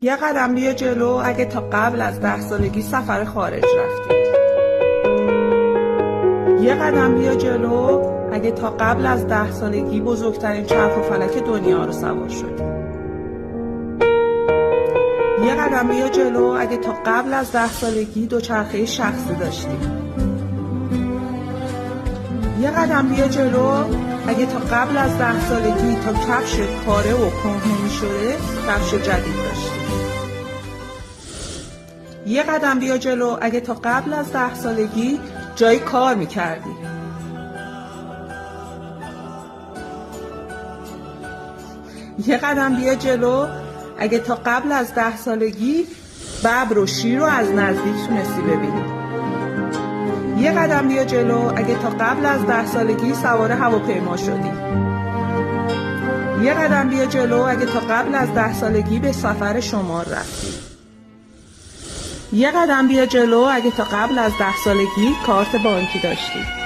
یه قدم بیا جلو اگه تا قبل از 10 سالگی سفر خارج رفتی. یه قدم بیا جلو اگه تا قبل از 10 سالگی بزرگترین چرخ و فلک دنیا رو سوار شدی. یه قدم بیا جلو اگه تا قبل از 10 سالگی دوچرخه شخصی داشتی. یه قدم بیا جلو اگه تا قبل از 10 سالگی تا کفش پاره و کهنه می‌شده کفش جدید داشتی. یه قدم بیا جلو اگه تا قبل از 10 سالگی جای کار می‌کردی. یه قدم بیا جلو اگه تا قبل از 10 سالگی ببر و شیر رو از نزدیک تونستی ببینی. یه قدم بیا جلو اگه تا قبل از 10 سالگی سوار هواپیما شدی. یه قدم بیا جلو اگه تا قبل از 10 سالگی به سفر شمال رفتی. یه قدم بیا جلو اگه تا قبل از 10 سالگی کارت بانکی داشتی.